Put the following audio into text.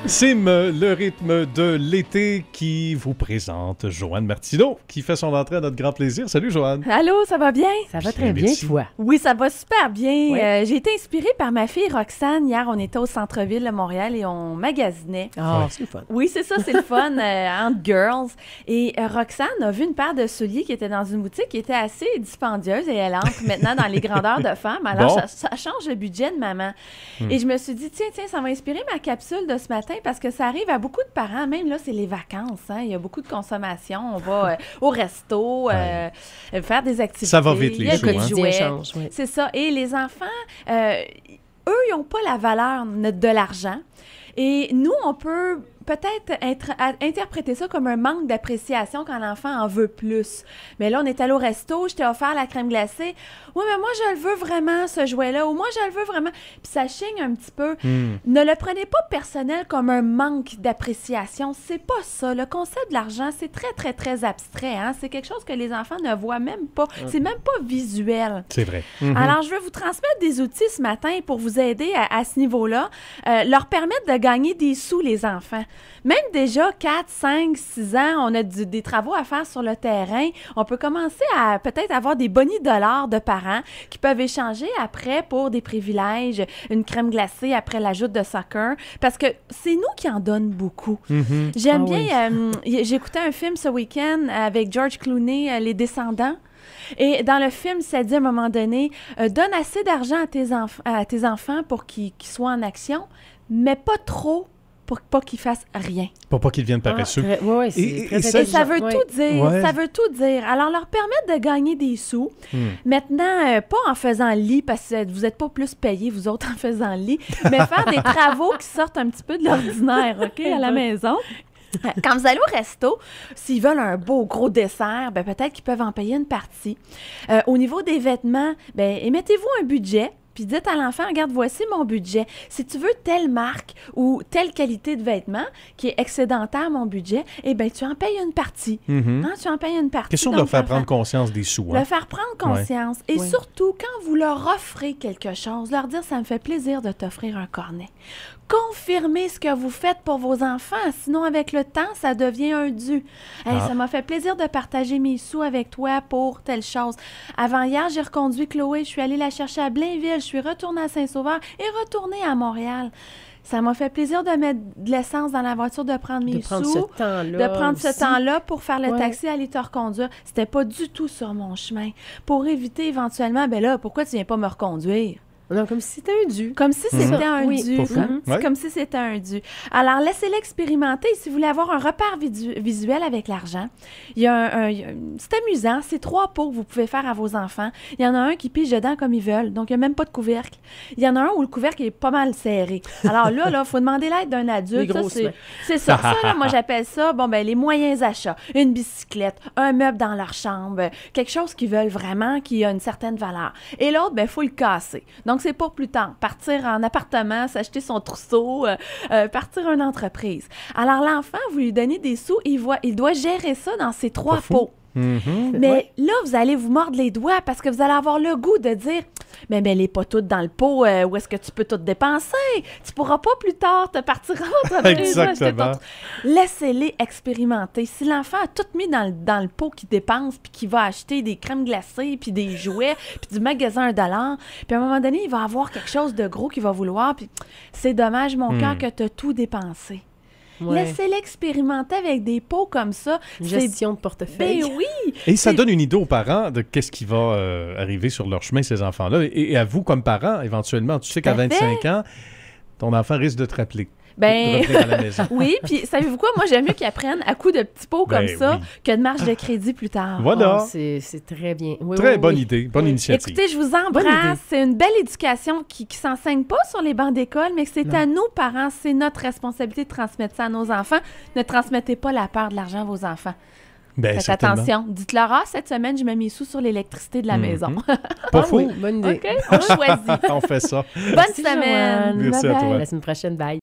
Sim, le rythme de l'été qui vous présente Joanne Martineau, qui fait son entrée à notre grand plaisir. Salut Joanne. Allô, ça va bien? Ça va très bien, toi? Oui, ça va super bien. Oui. J'ai été inspirée par ma fille Roxane. Hier, on était au centre-ville de Montréal et on magasinait. Ah, c'est le fun. Oui, c'est ça, c'est le fun entre girls. Et Roxane a vu une paire de souliers qui était dans une boutique qui était assez dispendieuse et elle entre maintenant dans les grandeurs de femmes. Alors, Bon. ça change le budget de maman. Et je me suis dit, tiens, ça va inspirer ma capsule de ce matin parce que ça arrive à beaucoup de parents. Même là, c'est les vacances. Hein? Il y a beaucoup de consommation. On va au resto, faire des activités. Ça va vite, les Il y a jours, des hein? jouets. Change, oui. C'est ça. Et les enfants, eux, ils n'ont pas la valeur de l'argent. Et nous, on peut peut-être interpréter ça comme un manque d'appréciation quand l'enfant en veut plus. Mais là, on est allé au resto, je t'ai offert la crème glacée. Oui, mais moi, je le veux vraiment, ce jouet-là. Ou moi, je le veux vraiment. Puis ça chigne un petit peu. Ne le prenez pas personnel comme un manque d'appréciation. C'est pas ça. Le concept de l'argent, c'est très, très, très abstrait. Hein? C'est quelque chose que les enfants ne voient même pas. C'est même pas visuel. C'est vrai. Alors, je vais vous transmettre des outils ce matin pour vous aider à ce niveau-là, leur permettre de gagner des sous, les enfants. Même déjà 4, 5, 6 ans, on a des travaux à faire sur le terrain. On peut commencer à peut-être avoir des bonnies dollars de parents qui peuvent échanger après pour des privilèges, une crème glacée après l'ajout de soccer, parce que c'est nous qui en donnons beaucoup. J'aime bien, j'écoutais un film ce week-end avec George Clooney, Les Descendants. Et dans le film, ça dit à un moment donné, donne assez d'argent à tes enfants pour qu'ils soient en action, mais pas trop pour pas qu'ils fassent rien. Pour pas qu'ils deviennent paresseux. Oui, Et c'est très ça- Et ça veut intelligent. tout dire. Ouais. Ça veut tout dire. Alors, leur permettre de gagner des sous. Maintenant, pas en faisant le lit, parce que vous n'êtes pas plus payés, vous autres, en faisant le lit, mais faire des travaux qui sortent un petit peu de l'ordinaire, OK, à la maison. Quand vous allez au resto, s'ils veulent un beau gros dessert, ben peut-être qu'ils peuvent en payer une partie. Au niveau des vêtements, ben émettez-vous un budget. Puis dites à l'enfant, regarde, voici mon budget. Si tu veux telle marque ou telle qualité de vêtements qui est excédentaire à mon budget, eh bien, tu en payes une partie. Hein, tu en payes une partie. Question de Donc, leur faire l'enfant- prendre conscience des sous. Hein? le faire prendre conscience. Et Oui. surtout, quand vous leur offrez quelque chose, leur dire, ça me fait plaisir de t'offrir un cornet. Confirmez ce que vous faites pour vos enfants. Sinon, avec le temps, ça devient un dû. Hey, ça m'a fait plaisir de partager mes sous avec toi pour telle chose. Avant-hier, j'ai reconduit Chloé. Je suis allée la chercher à Blainville. Je suis retournée à Saint-Sauveur et retournée à Montréal. Ça m'a fait plaisir de mettre de l'essence dans la voiture, de prendre mes De prendre sous. ce temps-là. De prendre ce aussi. temps-là pour faire le Ouais. taxi, aller te reconduire. C'était pas du tout sur mon chemin. Pour éviter éventuellement, ben là, pourquoi tu viens pas me reconduire? Non, comme si c'était un dû. Comme si c'était un Oui. dû. Pas fou. C'est Ouais. comme si c'était un dû. Alors, laissez-les expérimenter. Si vous voulez avoir un repère visuel avec l'argent, il y a c'est amusant. C'est 3 pots que vous pouvez faire à vos enfants. Il y en a un qui pige dedans comme ils veulent. Donc, il n'y a même pas de couvercle. Il y en a un où le couvercle est pas mal serré. Alors là, il faut demander l'aide d'un adulte. Les Ça, grosses mains. c'est ça. Ça, là, moi, j'appelle ça, les moyens achats. Une bicyclette, un meuble dans leur chambre, quelque chose qu'ils veulent vraiment, qui a une certaine valeur. Et l'autre, il faut le casser. Donc, c'est pour plus tard. Partir en appartement, s'acheter son trousseau, partir une entreprise. Alors, l'enfant, vous lui donnez des sous, il doit gérer ça dans ses 3 Pas fou. pots. Mais là, vous allez vous mordre les doigts parce que vous allez avoir le goût de dire mais elle n'est pas toute dans le pot, où est-ce que tu peux tout dépenser? Tu pourras pas plus tard te partir en entreprise. Exactement. Laissez-les expérimenter. Si l'enfant a tout mis dans le pot qu'il dépense, puis qu'il va acheter des crèmes glacées, puis des jouets, puis du magasin $1, puis à un moment donné, il va avoir quelque chose de gros qu'il va vouloir, puis c'est dommage, mon cœur, que tu as tout dépensé. Ouais. Laissez-les expérimenter avec des pots comme ça. Gestion de portefeuille. Ben oui! Et ça C'est- donne une idée aux parents de qu'est-ce qui va arriver sur leur chemin, ces enfants-là. Et à vous, comme parents, éventuellement, tu sais qu'à Tout à 25 ans, ton enfant risque de te rappeler. De Ben, revenir à la maison. oui, puis savez-vous quoi? Moi, j'aime mieux qu'ils apprennent à coups de petits pots comme Ben ça oui. que de marge de crédit plus tard. Voilà. Ah, c'est très bien. Oui, Très oui, bonne oui. idée, bonne Oui. initiative. Écoutez, je vous Bonne idée. embrasse. C'est une belle éducation qui s'enseigne pas sur les bancs d'école, mais que c'est Non. à nous, parents, c'est notre responsabilité de transmettre ça à nos enfants. Ne transmettez pas la peur de l'argent à vos enfants. Ben, Faites certainement. attention. Dites-leur, cette semaine, je mets mes sous sur l'électricité de la maison. Pas Ah faux. oui, bonne idée. OK? On choisit. On fait ça. Bonne Merci, semaine. Joanne. Merci à Bye-bye. toi. À la semaine prochaine. Bye.